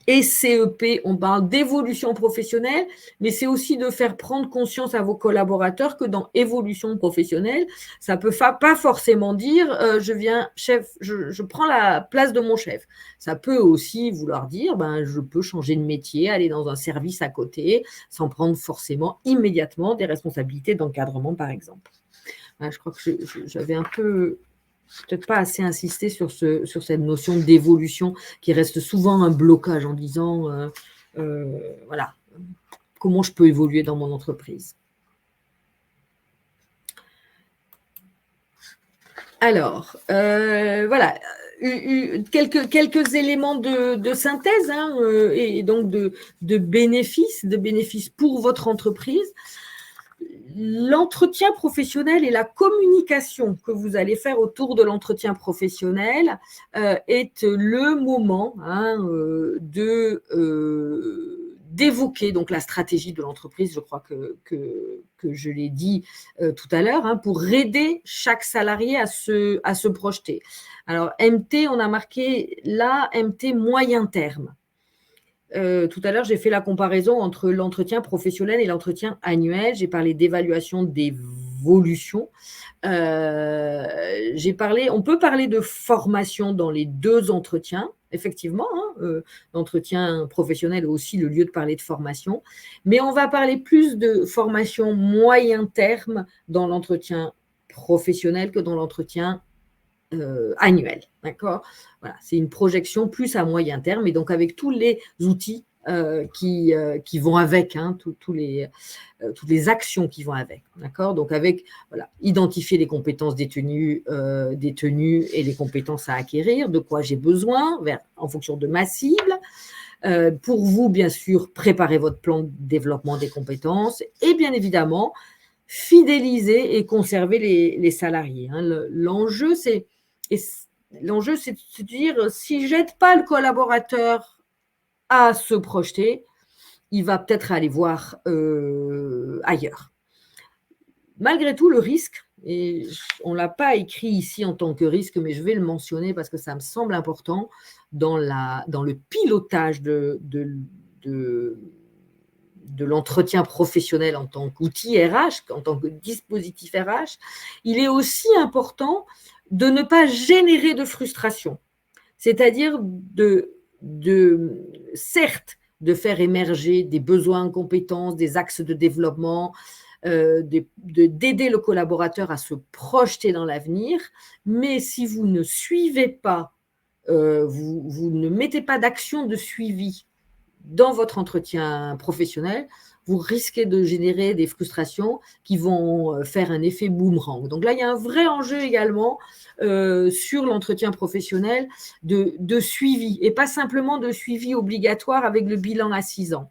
et CEP, on parle d'évolution professionnelle, mais c'est aussi de faire prendre conscience à vos collaborateurs que dans évolution professionnelle, ça ne peut pas forcément dire je prends la place de mon chef. Ça peut aussi vouloir dire je peux changer de métier, aller dans un service à côté, sans prendre forcément immédiatement des responsabilités d'encadrement, par exemple. Je crois que j'avais un peu peut-être pas assez insisté sur cette notion d'évolution qui reste souvent un blocage en disant voilà, comment je peux évoluer dans mon entreprise. Alors, voilà, quelques éléments de synthèse et donc de bénéfices pour votre entreprise. L'entretien professionnel et la communication que vous allez faire autour de l'entretien professionnel est le moment d'évoquer donc la stratégie de l'entreprise. Je crois que je l'ai dit tout à l'heure, pour aider chaque salarié à se projeter. Alors, MT, on a marqué là, MT moyen terme. Tout à l'heure, j'ai fait la comparaison entre l'entretien professionnel et l'entretien annuel. J'ai parlé d'évaluation des évolution. On peut parler de formation dans les 2 entretiens, effectivement. L'entretien professionnel est aussi le lieu de parler de formation, mais on va parler plus de formation moyen terme dans l'entretien professionnel que dans l'entretien annuel. D'accord ? Voilà, c'est une projection plus à moyen terme et donc avec tous les outils qui vont avec, toutes les actions qui vont avec, d'accord ? Donc avec, identifier les compétences détenues et les compétences à acquérir, de quoi j'ai besoin, en fonction de ma cible. Pour vous, bien sûr, préparer votre plan de développement des compétences et bien évidemment, fidéliser et conserver les salariés. L'enjeu, c'est de dire, si j'aide pas le collaborateur à se projeter, il va peut-être aller voir ailleurs. Malgré tout, le risque, et on ne l'a pas écrit ici en tant que risque, mais je vais le mentionner parce que ça me semble important dans le pilotage de l'entretien professionnel en tant qu'outil RH, en tant que dispositif RH, il est aussi important de ne pas générer de frustration. C'est-à-dire certes, de faire émerger des besoins en compétences, des axes de développement, d'aider le collaborateur à se projeter dans l'avenir, mais si vous ne suivez pas, vous ne mettez pas d'action de suivi dans votre entretien professionnel, vous risquez de générer des frustrations qui vont faire un effet boomerang. Donc là, il y a un vrai enjeu également sur l'entretien professionnel de suivi, et pas simplement de suivi obligatoire avec le bilan à 6 ans.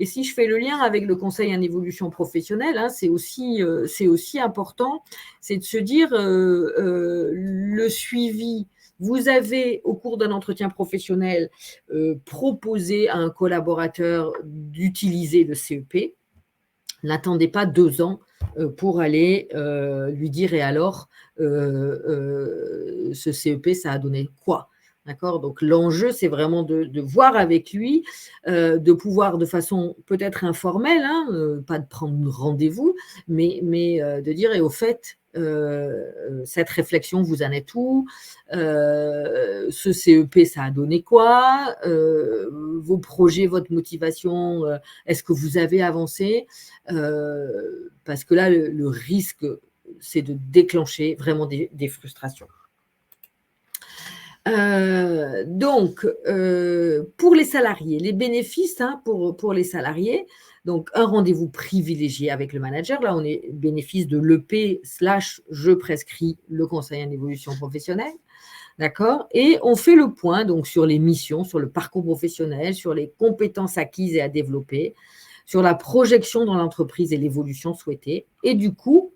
Et si je fais le lien avec le conseil en évolution professionnelle, c'est aussi important, c'est de se dire le suivi. Vous avez, au cours d'un entretien professionnel, proposé à un collaborateur d'utiliser le CEP. N'attendez pas 2 ans pour aller lui dire « et alors, ce CEP, ça a donné quoi ?» D'accord ? Donc, l'enjeu, c'est vraiment de voir avec lui, de pouvoir de façon peut-être informelle, pas de prendre rendez-vous, mais de dire « et au fait, cette réflexion, vous en êtes où ? Ce CEP, ça a donné quoi ? Vos projets, votre motivation, est-ce que vous avez avancé ? Parce que là, le risque, c'est de déclencher vraiment des frustrations. Donc, pour les salariés, les bénéfices pour les salariés, donc un rendez-vous privilégié avec le manager. Là, on est bénéfice de l'EP / je prescris le conseil en évolution professionnelle. D'accord ? Et on fait le point donc sur les missions, sur le parcours professionnel, sur les compétences acquises et à développer, sur la projection dans l'entreprise et l'évolution souhaitée. Et du coup,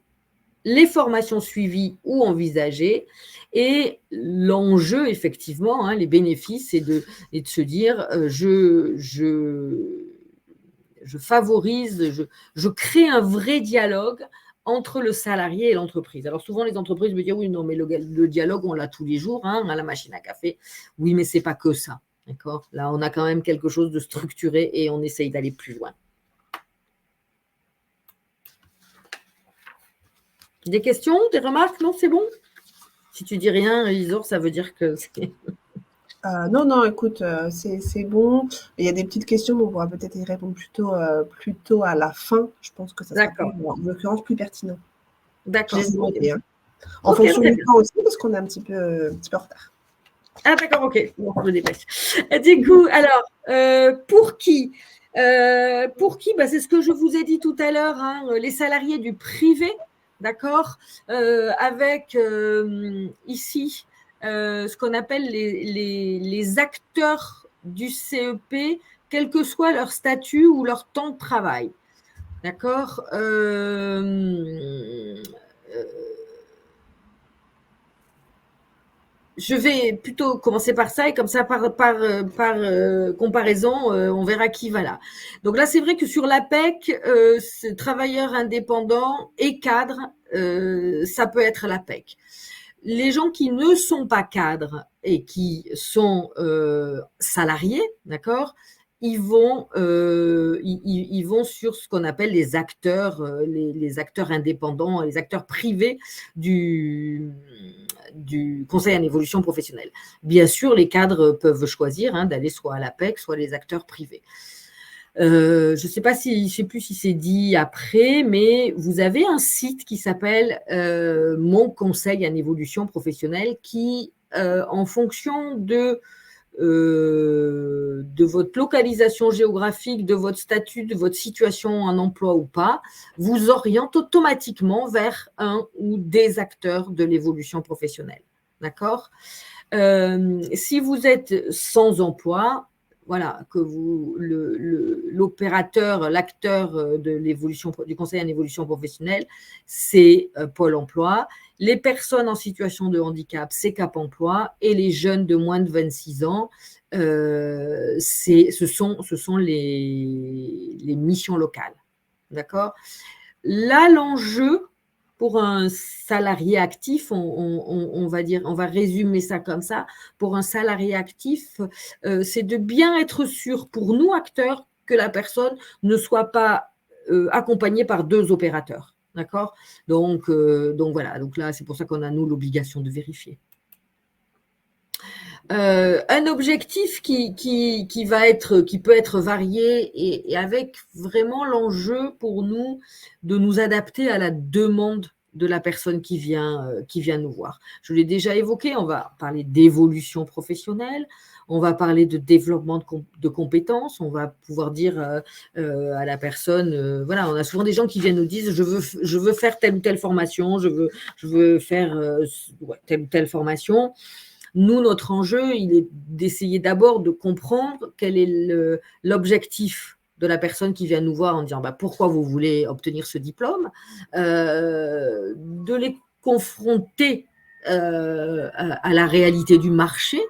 les formations suivies ou envisagées, et l'enjeu, effectivement, les bénéfices, c'est de se dire je favorise, je crée un vrai dialogue entre le salarié et l'entreprise. Alors souvent, les entreprises me disent « oui, non, mais le dialogue, on l'a tous les jours, à la machine à café. » Oui, mais ce n'est pas que ça. D'accord ? Là, on a quand même quelque chose de structuré et on essaye d'aller plus loin. Des questions, des remarques? Non, c'est bon? Si tu dis rien, Isor, ça veut dire que c'est… Non, écoute, c'est bon. Il y a des petites questions, mais on pourra peut-être y répondre plutôt à la fin. Je pense que ça sera en l'occurrence plus pertinent. D'accord. Je les ai notées, en fonction du temps aussi, parce qu'on est un petit peu en retard. Ah d'accord, ok. Bon, je me dépêche. Du coup, alors, pour qui, c'est ce que je vous ai dit tout à l'heure, les salariés du privé, d'accord, avec ici ce qu'on appelle les acteurs du CEP, quel que soit leur statut ou leur temps de travail. D'accord ? Je vais plutôt commencer par ça et comme ça, par comparaison, on verra qui va là. Donc là, c'est vrai que sur l'APEC, travailleurs indépendants et cadres, ça peut être l'APEC. Les gens qui ne sont pas cadres et qui sont salariés, d'accord, ils vont sur ce qu'on appelle les acteurs indépendants, les acteurs privés du conseil en évolution professionnelle. Bien sûr, les cadres peuvent choisir d'aller soit à l'APEC, soit les acteurs privés. Je ne sais plus si c'est dit après, mais vous avez un site qui s'appelle Mon conseil en évolution professionnelle qui, en fonction de votre localisation géographique, de votre statut, de votre situation en emploi ou pas, vous oriente automatiquement vers un ou des acteurs de l'évolution professionnelle. D'accord ? Si vous êtes sans emploi, voilà, que l'opérateur, l'acteur de l'évolution, du conseil en évolution professionnelle, c'est Pôle emploi. Les personnes en situation de handicap, c'est Cap emploi. Et les jeunes de moins de 26 ans, ce sont les missions locales. D'accord ? Là, l'enjeu pour un salarié actif, on va résumer ça comme ça, pour un salarié actif, c'est de bien être sûr pour nous, acteurs, que la personne ne soit pas accompagnée par 2 opérateurs. D'accord ? Donc voilà, donc là, c'est pour ça qu'on a, nous, l'obligation de vérifier. Un objectif qui peut être varié et avec vraiment l'enjeu pour nous de nous adapter à la demande de la personne qui vient nous voir. Je l'ai déjà évoqué, on va parler d'évolution professionnelle, on va parler de développement de compétences, on va pouvoir dire à la personne, voilà, on a souvent des gens qui viennent nous dire je veux faire telle ou telle formation, je veux faire telle ou telle formation. Nous, notre enjeu, il est d'essayer d'abord de comprendre quel est l'objectif de la personne qui vient nous voir en disant pourquoi vous voulez obtenir ce diplôme, de les confronter à la réalité du marché.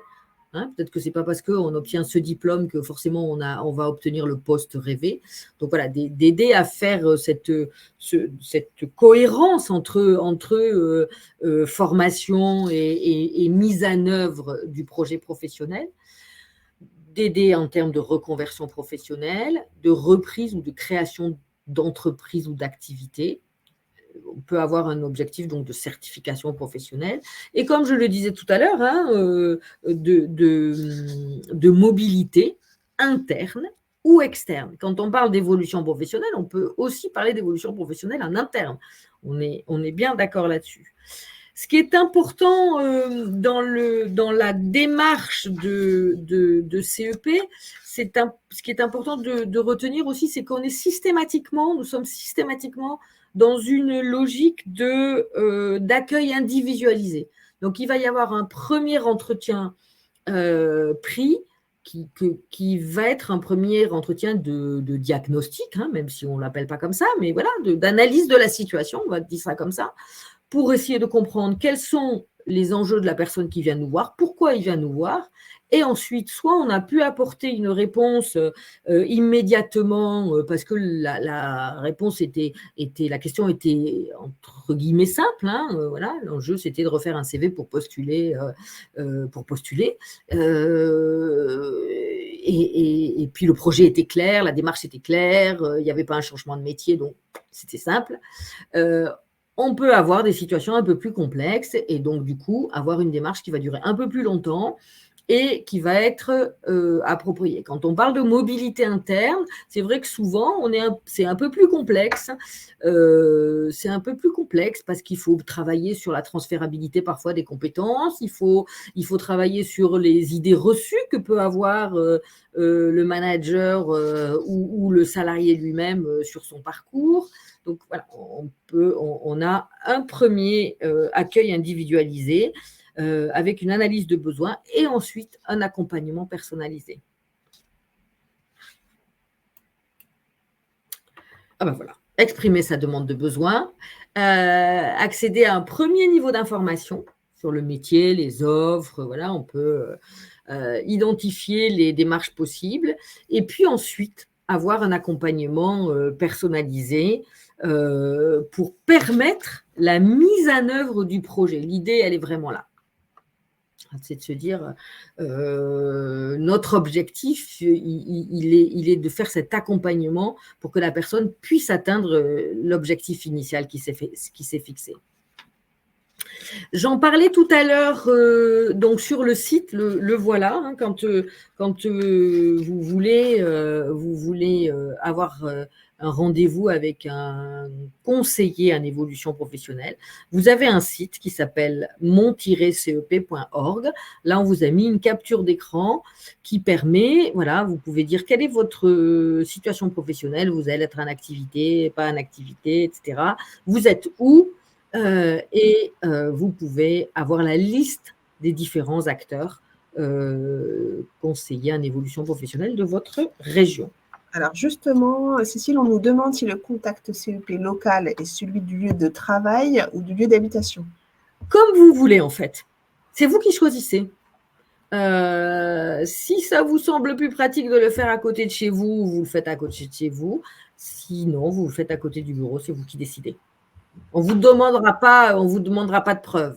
Peut-être que ce n'est pas parce qu'on obtient ce diplôme que forcément on va obtenir le poste rêvé. Donc voilà, d'aider à faire cette cohérence entre formation et mise en œuvre du projet professionnel, d'aider en termes de reconversion professionnelle, de reprise ou de création d'entreprise ou d'activité. On peut avoir un objectif donc de certification professionnelle et comme je le disais tout à l'heure, de mobilité interne ou externe. Quand on parle d'évolution professionnelle, on peut aussi parler d'évolution professionnelle en interne. On est bien d'accord là-dessus. Ce qui est important dans la démarche de CEP, ce qui est important de retenir aussi, c'est qu'on nous sommes systématiquement dans une logique d'accueil individualisé. Donc, il va y avoir un premier entretien pris qui va être un premier entretien de diagnostic, même si on ne l'appelle pas comme ça, mais voilà, d'analyse de la situation, on va dire ça comme ça, pour essayer de comprendre quels sont les enjeux de la personne qui vient nous voir, pourquoi il vient nous voir, et ensuite, soit on a pu apporter une réponse immédiatement parce que la réponse la question était entre guillemets simple, voilà, l'enjeu c'était de refaire un CV pour postuler, et puis le projet était clair, la démarche était claire, il n'y avait pas un changement de métier, donc c'était simple. On peut avoir des situations un peu plus complexes et donc du coup avoir une démarche qui va durer un peu plus longtemps et qui va être appropriée. Quand on parle de mobilité interne, c'est vrai que souvent c'est un peu plus complexe. C'est un peu plus complexe parce qu'il faut travailler sur la transférabilité parfois des compétences, il faut travailler sur les idées reçues que peut avoir le manager ou le salarié lui-même sur son parcours. Donc voilà, on a un premier accueil individualisé avec une analyse de besoins et ensuite un accompagnement personnalisé. Voilà, exprimer sa demande de besoin, accéder à un premier niveau d'information sur le métier, les offres, voilà, on peut identifier les démarches possibles et puis ensuite avoir un accompagnement personnalisé pour permettre la mise en œuvre du projet. L'idée, elle est vraiment là. C'est de se dire, notre objectif, il est de faire cet accompagnement pour que la personne puisse atteindre l'objectif initial qui s'est fixé. J'en parlais tout à l'heure, donc sur le site, le voilà, hein, quand vous voulez avoir un rendez-vous avec un conseiller en évolution professionnelle, vous avez un site qui s'appelle mon-cep.org. Là, on vous a mis une capture d'écran qui permet, voilà, vous pouvez dire quelle est votre situation professionnelle, vous allez être en activité, pas en activité, etc. Vous êtes où ? Vous pouvez avoir la liste des différents acteurs conseillers en évolution professionnelle de votre région. Alors justement, Cécile, on nous demande si le contact CEP local est celui du lieu de travail ou du lieu d'habitation. Comme vous voulez, en fait. C'est vous qui choisissez. Si ça vous semble plus pratique de le faire à côté de chez vous, vous le faites à côté de chez vous. Sinon, vous le faites à côté du bureau, c'est vous qui décidez. On vous demandera pas de preuves.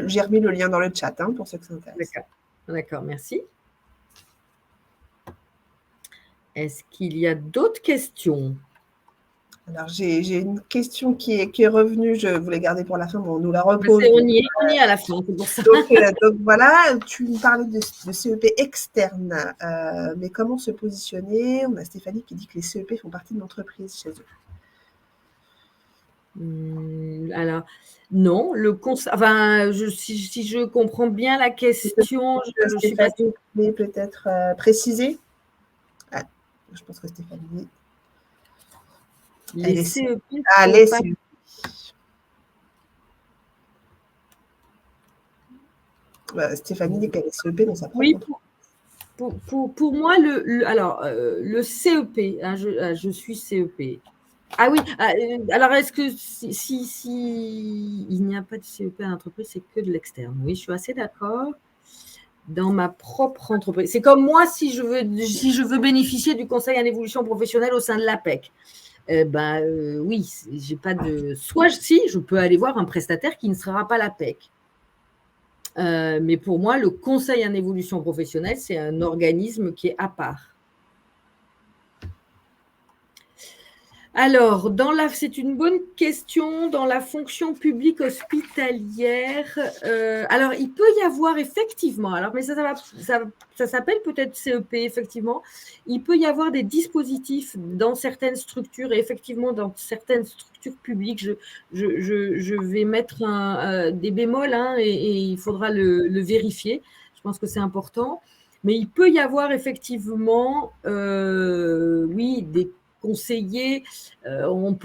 J'ai remis le lien dans le chat pour ceux qui s'intéressent. D'accord, merci. Est-ce qu'il y a d'autres questions ? Alors, j'ai une question qui est revenue, je voulais garder pour la fin, mais on nous la repose. On y est à la fin, c'est pour ça. Donc voilà, tu me parlais de CEP externe, mais comment se positionner ? On a Stéphanie qui dit que les CEP font partie de l'entreprise chez eux. Alors, non, si je comprends bien la question, je suis pas sûre. Mais peut-être préciser. Je pense que Stéphanie. Les CEP. Les CEP. Stéphanie dit qu'elle est CEP dans sa propre. Oui, pour moi, le CEP, hein, je suis CEP. Ah oui, alors est-ce que si il n'y a pas de CEP à l'entreprise, c'est que de l'externe? Oui, je suis assez d'accord. Dans ma propre entreprise. C'est comme moi, si je veux bénéficier du conseil en évolution professionnelle au sein de l'APEC. Oui, j'ai pas de. Soit si, je peux aller voir un prestataire qui ne sera pas l'APEC. Mais pour moi, le conseil en évolution professionnelle, c'est un organisme qui est à part. Alors, c'est une bonne question. Dans la fonction publique hospitalière, alors il peut y avoir effectivement, mais ça s'appelle peut-être CEP, effectivement, il peut y avoir des dispositifs dans certaines structures, et effectivement dans certaines structures publiques, je vais mettre des bémols, et il faudra le vérifier. Je pense que c'est important. Mais il peut y avoir effectivement, oui, des conseillers, on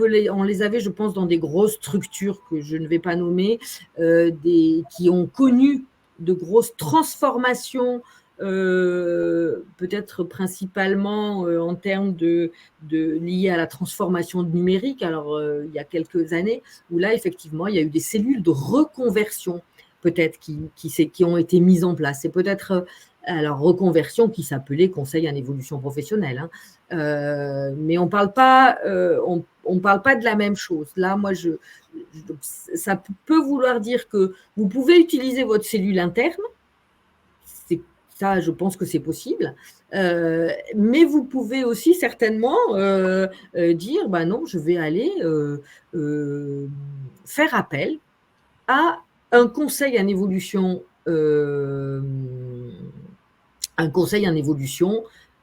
les avait, je pense, dans des grosses structures que je ne vais pas nommer, qui ont connu de grosses transformations, peut-être principalement en termes liés à la transformation numérique. Alors, il y a quelques années, où là, effectivement, il y a eu des cellules de reconversion, peut-être, qui ont été mises en place. C'est peut-être reconversion qui s'appelait conseil en évolution professionnelle. Mais on parle pas de la même chose. Là, moi, ça peut vouloir dire que vous pouvez utiliser votre cellule interne. Ça, je pense que c'est possible. Mais vous pouvez aussi certainement dire, non, je vais aller faire appel à un conseil en évolution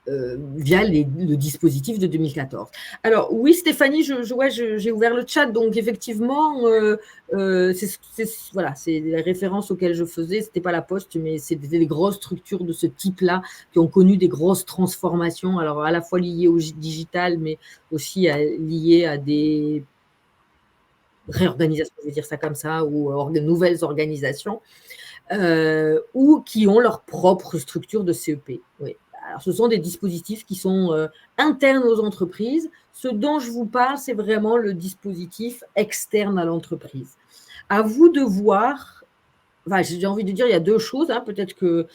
via le dispositif de 2014. Alors oui, Stéphanie, j'ai ouvert le chat, donc effectivement, c'est les références auxquelles je faisais, c'était pas la Poste, mais c'était des grosses structures de ce type-là qui ont connu des grosses transformations, alors à la fois liées au digital, mais aussi liées à des réorganisations, je vais dire ça comme ça, ou de nouvelles organisations, ou qui ont leur propre structure de CEP. Oui. Alors, ce sont des dispositifs qui sont internes aux entreprises. Ce dont je vous parle, c'est vraiment le dispositif externe à l'entreprise. À vous de voir. J'ai envie de dire, il y a deux choses. Peut-être que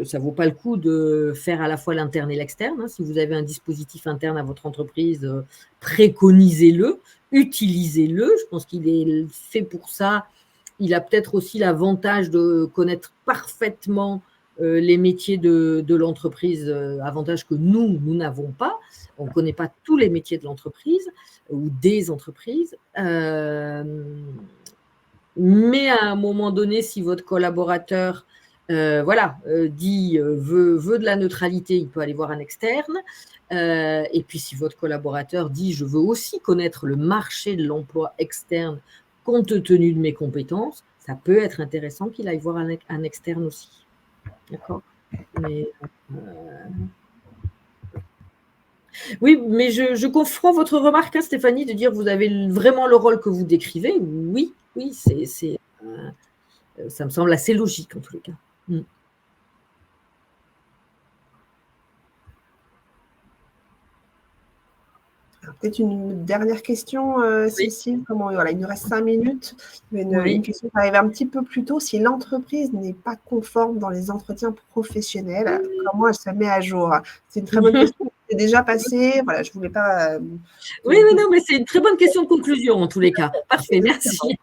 ça ne vaut pas le coup de faire à la fois l'interne et l'externe. Si vous avez un dispositif interne à votre entreprise, préconisez-le, utilisez-le. Je pense qu'il est fait pour ça. il a peut-être aussi l'avantage de connaître parfaitement les métiers de l'entreprise, avantage que nous n'avons pas. On ne connaît pas tous les métiers de l'entreprise ou des entreprises. Mais à un moment donné, si votre collaborateur dit veut de la neutralité, il peut aller voir un externe. Et puis si votre collaborateur dit je veux aussi connaître le marché de l'emploi externe compte tenu de mes compétences, ça peut être intéressant qu'il aille voir un externe aussi. D'accord. Oui, mais je comprends votre remarque, hein, Stéphanie, de dire que vous avez vraiment le rôle que vous décrivez. Oui, ça me semble assez logique en tous les cas. Peut-être une dernière question, Cécile. Il nous reste 5 minutes. Une question qui arrive un petit peu plus tôt. Si l'entreprise n'est pas conforme dans les entretiens professionnels, comment elle se met à jour? C'est une très bonne question. C'est déjà passé. Voilà, je ne voulais pas. Mais c'est une très bonne question de conclusion en tous les cas. Parfait, merci.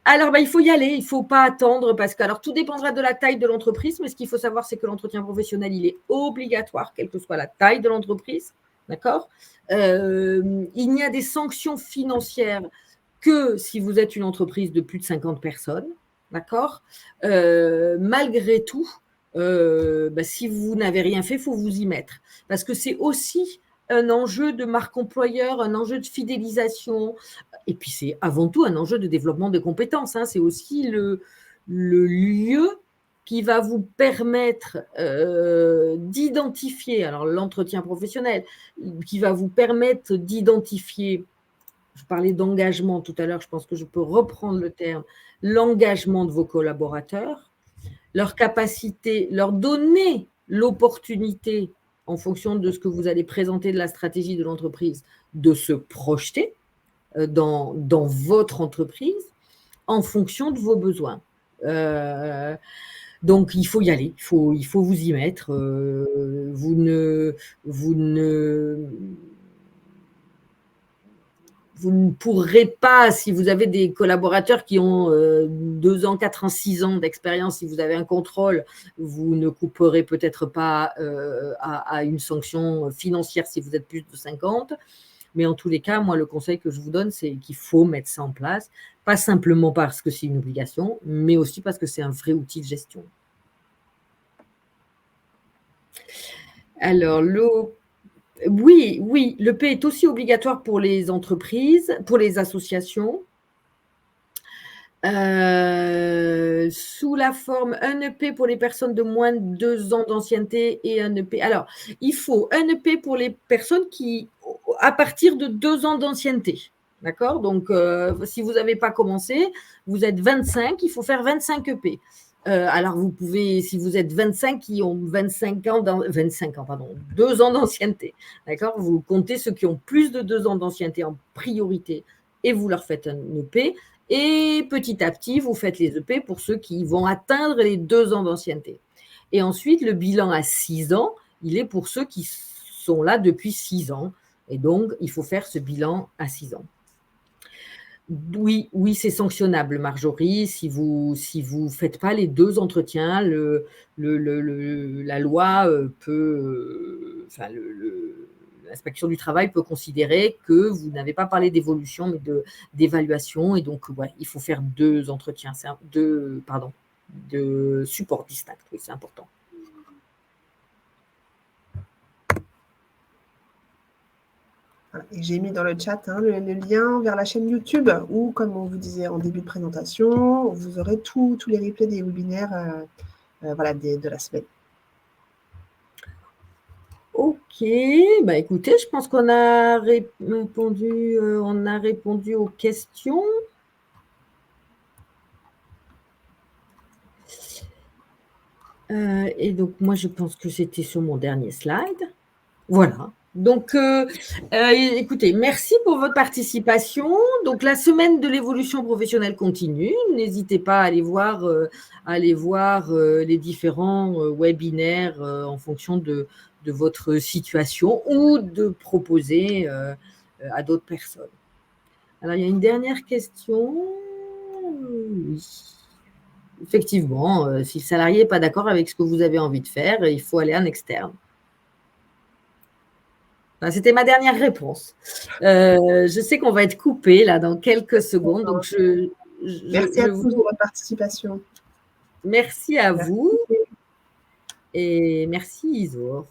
Alors, il faut y aller, il ne faut pas attendre parce que tout dépendra de la taille de l'entreprise, mais ce qu'il faut savoir, c'est que l'entretien professionnel, il est obligatoire, quelle que soit la taille de l'entreprise. D'accord. Il n'y a des sanctions financières que si vous êtes une entreprise de plus de 50 personnes. D'accord. Malgré tout, si vous n'avez rien fait, il faut vous y mettre. Parce que c'est aussi un enjeu de marque employeur, un enjeu de fidélisation. Et puis, c'est avant tout un enjeu de développement de compétences. Hein. C'est aussi le lieu qui va vous permettre d'identifier, alors l'entretien professionnel, qui va vous permettre d'identifier, je parlais d'engagement tout à l'heure, je pense que je peux reprendre le terme, l'engagement de vos collaborateurs, leur capacité, leur donner l'opportunité, en fonction de ce que vous allez présenter de la stratégie de l'entreprise, de se projeter dans votre entreprise en fonction de vos besoins. Donc, il faut y aller, il faut vous y mettre. Vous ne pourrez pas, si vous avez des collaborateurs qui ont 2 ans, 4 ans, 6 ans d'expérience, si vous avez un contrôle, vous ne couperez peut-être pas à une sanction financière si vous êtes plus de 50. Mais en tous les cas, moi, le conseil que je vous donne, c'est qu'il faut mettre ça en place, pas simplement parce que c'est une obligation, mais aussi parce que c'est un vrai outil de gestion. Alors, oui, l'EP est aussi obligatoire pour les entreprises, pour les associations, sous la forme un EP pour les personnes de moins de 2 ans d'ancienneté et un EP. Alors, il faut un EP pour les personnes qui, à partir de 2 ans d'ancienneté. D'accord. Donc, si vous n'avez pas commencé, vous êtes 25, il faut faire 25 EP. Alors, vous pouvez, si vous êtes 25 qui ont 2 ans d'ancienneté, d'accord, vous comptez ceux qui ont plus de 2 ans d'ancienneté en priorité et vous leur faites un EP. Et petit à petit, vous faites les EP pour ceux qui vont atteindre les 2 ans d'ancienneté. Et ensuite, le bilan à 6 ans, il est pour ceux qui sont là depuis 6 ans. Et donc, il faut faire ce bilan à 6 ans. Oui, c'est sanctionnable, Marjorie. Si vous faites pas les 2 entretiens, la loi peut, l'inspection du travail peut considérer que vous n'avez pas parlé d'évolution, mais d'évaluation. Et donc, il faut faire 2 entretiens, de support distincts. Oui, c'est important. Et j'ai mis dans le chat le lien vers la chaîne YouTube où, comme on vous disait en début de présentation, vous aurez tous les replays des webinaires de la semaine. Ok, écoutez, je pense qu'on a répondu aux questions. Et donc, moi, je pense que c'était sur mon dernier slide. Voilà. Donc, écoutez, merci pour votre participation. Donc, la semaine de l'évolution professionnelle continue. N'hésitez pas à aller voir les différents webinaires en fonction de votre situation ou de proposer à d'autres personnes. Alors, il y a une dernière question. oui. Effectivement, si le salarié n'est pas d'accord avec ce que vous avez envie de faire, il faut aller en externe. Enfin, c'était ma dernière réponse. Je sais qu'on va être coupé là dans quelques secondes, donc merci à tous pour votre participation. Merci à vous et merci Isor.